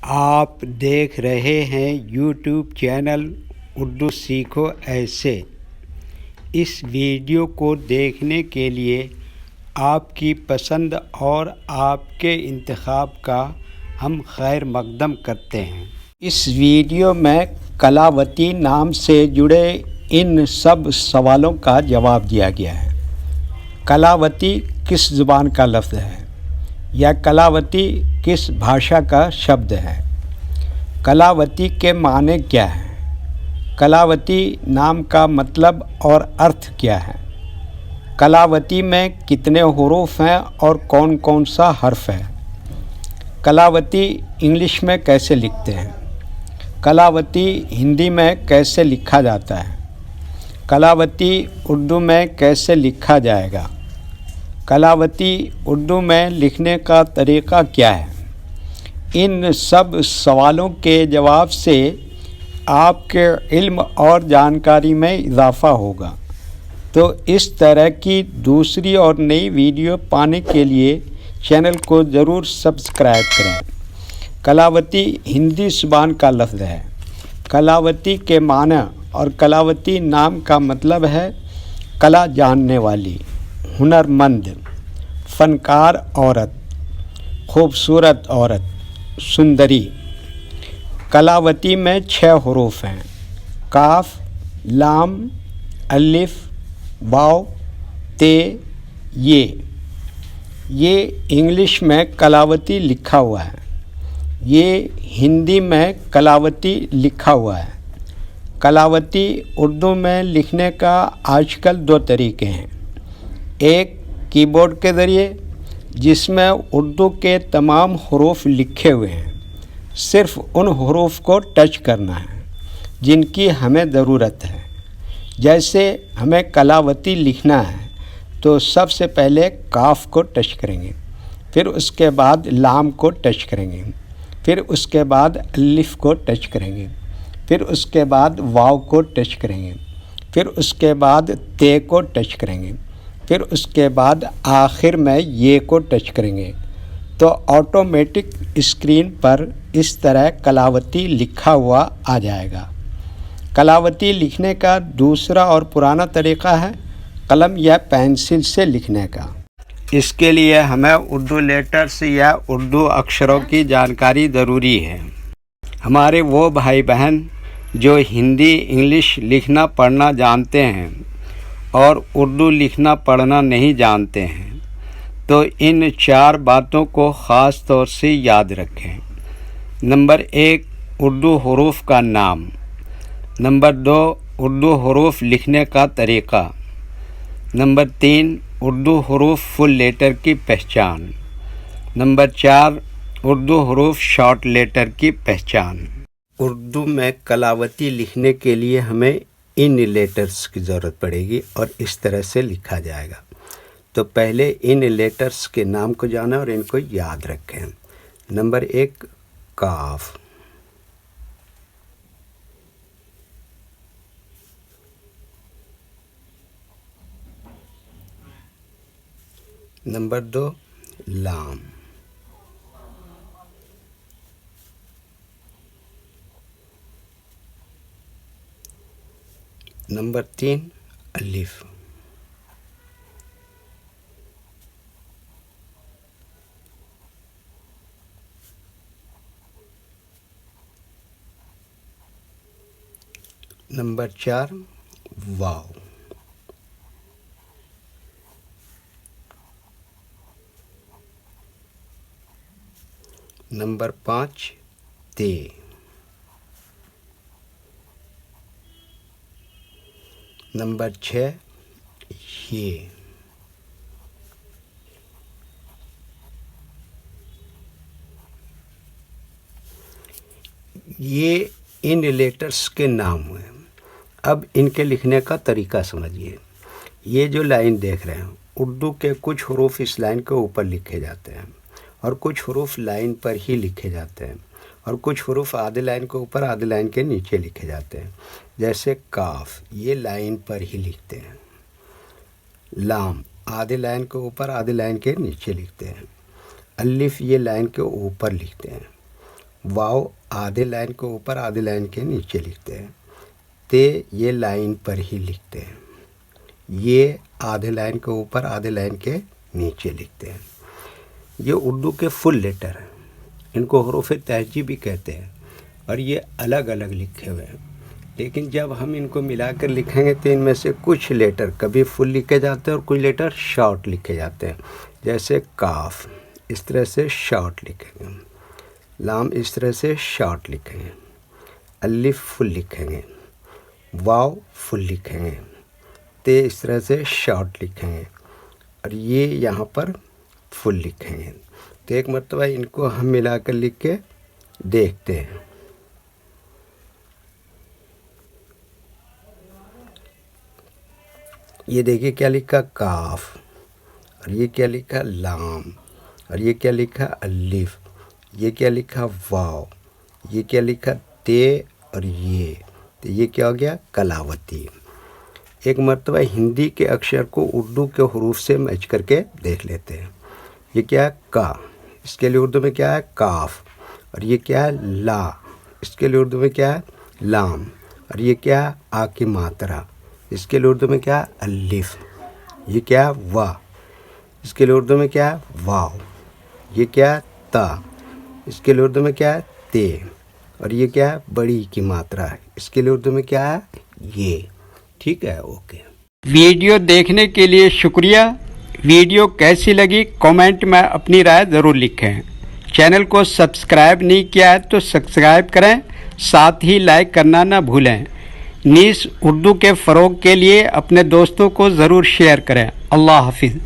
آپ دیکھ رہے ہیں یوٹیوب چینل اردو سیکھو ایسے۔ اس ویڈیو کو دیکھنے کے لیے آپ کی پسند اور آپ کے انتخاب کا ہم خیر مقدم کرتے ہیں۔ اس ویڈیو میں کلاوتی نام سے جڑے ان سب سوالوں کا جواب دیا گیا ہے۔ کلاوتی کس زبان کا لفظ ہے؟ یا کلاوتی کس بھاشا کا شبد ہے؟ کلاوتی کے معنی کیا ہیں؟ کلاوتی نام کا مطلب اور ارتھ کیا ہے؟ کلاوتی میں کتنے حروف ہیں اور کون کون سا حرف ہے؟ کلاوتی انگلش میں کیسے لکھتے ہیں؟ کلاوتی ہندی میں کیسے لکھا جاتا ہے؟ کلاوتی اردو میں کیسے لکھا جائے گا؟ کلاوتی اردو میں لکھنے کا طریقہ کیا ہے؟ ان سب سوالوں کے جواب سے آپ کے علم اور جانکاری میں اضافہ ہوگا۔ تو اس طرح کی دوسری اور نئی ویڈیو پانے کے لیے چینل کو ضرور سبسکرائب کریں۔ کلاوتی ہندی زبان کا لفظ ہے۔ کلاوتی کے معنی اور کلاوتی نام کا مطلب ہے کلا جاننے والی، ہنرمند، فنکار عورت، خوبصورت عورت، سندری۔ کلاوتی میں 6 حروف ہیں: کاف، لام، الف، واو، تے، یہ انگلش میں کلاوتی لکھا ہوا ہے۔ یہ ہندی میں کلاوتی لکھا ہوا ہے۔ کلاوتی اردو میں لکھنے کا آج کل 2 طریقے ہیں۔ ایک کی بورڈ کے ذریعے، جس میں اردو کے تمام حروف لکھے ہوئے ہیں، صرف ان حروف کو ٹچ کرنا ہے جن کی ہمیں ضرورت ہے۔ جیسے ہمیں کلاوتی لکھنا ہے تو سب سے پہلے کاف کو ٹچ کریں گے، پھر اس کے بعد لام کو ٹچ کریں گے، پھر اس کے بعد الف کو ٹچ کریں گے، پھر اس کے بعد واو کو ٹچ کریں گے، پھر اس کے بعد تے کو ٹچ کریں گے، پھر اس کے بعد آخر میں یہ کو ٹچ کریں گے، تو آٹومیٹک اسکرین پر اس طرح کلاوتی لکھا ہوا آ جائے گا۔ کلاوتی لکھنے کا دوسرا اور پرانا طریقہ ہے قلم یا پینسل سے لکھنے کا۔ اس کے لیے ہمیں اردو لیٹرز یا اردو اکشروں کی جانکاری ضروری ہے۔ ہمارے وہ بھائی بہن جو ہندی انگلش لکھنا پڑھنا جانتے ہیں اور اردو لکھنا پڑھنا نہیں جانتے ہیں تو ان 4 باتوں کو خاص طور سے یاد رکھیں۔ نمبر 1، اردو حروف کا نام۔ نمبر 2، اردو حروف لکھنے کا طریقہ۔ نمبر 3، اردو حروف فل لیٹر کی پہچان۔ نمبر 4، اردو حروف شارٹ لیٹر کی پہچان۔ اردو میں کلاوتی لکھنے کے لیے ہمیں ان لیٹرز کی ضرورت پڑے گی اور اس طرح سے لکھا جائے گا۔ تو پہلے ان لیٹرز کے نام کو جانیں اور ان کو یاد رکھیں۔ نمبر 1، کاف۔ نمبر 2، لام۔ نمبر 3، الف۔ نمبر 4، واو۔ نمبر 5، تے۔ نمبر 6، یہ۔ ان لیٹرز کے نام ہوئے۔ اب ان کے لکھنے کا طریقہ سمجھیے۔ یہ جو لائن دیکھ رہے ہیں، اردو کے کچھ حروف اس لائن کے اوپر لکھے جاتے ہیں اور کچھ حروف لائن پر ہی لکھے جاتے ہیں اور کچھ حروف آدھے لائن کے اوپر آدھے لائن کے نیچے لکھے جاتے ہیں۔ جیسے کاف، یہ لائن پر ہی لکھتے ہیں۔ لام آدھے لائن کے اوپر آدھے لائن کے نیچے لکھتے ہیں۔ الف یہ لائن کے اوپر لکھتے ہیں۔ واو آدھے لائن کے اوپر آدھے لائن کے نیچے لکھتے ہیں، تے یہ لائن پر ہی لکھتے ہیں، یہ آدھے لائن کے اوپر آدھے لائن کے نیچے لکھتے ہیں۔ یہ اردو کے فل لیٹر ہیں، ان کو حروف تہجی بھی کہتے ہیں، اور یہ الگ الگ لکھے ہوئے ہیں، لیکن جب ہم ان کو ملا کر لکھیں گے تو ان میں سے کچھ لیٹر کبھی فل لکھے جاتے ہیں اور کچھ لیٹر شارٹ لکھے جاتے ہیں، جیسے کاف اس طرح سے شارٹ لکھیں گے، لام اس طرح سے شارٹ لکھیں گے، الف فل لکھیں گے، واو فل لکھیں گے، تے اس طرح سے شارٹ لکھیں گے، اور یہ یہاں پر فل لکھیں گے۔ تو ایک مرتبہ ان کو ہم ملا کر لکھ کے دیکھتے ہیں۔ یہ دیکھیے کیا لکھا کاف، اور یہ کیا لکھا لام، اور یہ کیا لکھا الف، یہ کیا لکھا واو، یہ کیا لکھا تے، اور یہ کیا ہو گیا کلاوتی۔ ایک مرتبہ ہندی کے اکشر کو اردو کے حروف سے میچ کر کے دیکھ لیتے ہیں۔ یہ کیا ہے کا، اس کے لیے اردو میں کیا ہے کاف، اور یہ کیا ہے لا، اس کے لیے اردو میں کیا ہے لام، اور یہ کیا ہے آ کی ماترا، اس کے لیے اردو میں کیا ہے الف، یہ کیا ہے وا، اس کے لیے اردو میں کیا ہے واو، یہ کیا ہے تا، اس کے لیے اردو میں کیا ہے تے، اور یہ کیا ہے بڑی کی ماترا ہے، اس کے لیے اردو میں کیا ہے یہ۔ ٹھیک ہے، اوکے۔ ویڈیو دیکھنے کے لیے شکریہ۔ ویڈیو کیسی لگی کامنٹ میں اپنی رائے ضرور لکھیں۔ چینل کو سبسکرائب نہیں کیا ہے تو سبسکرائب کریں، ساتھ ہی لائک کرنا نہ بھولیں۔ نیز اردو کے فروغ کے لیے اپنے دوستوں کو ضرور شیئر کریں۔ اللہ حافظ۔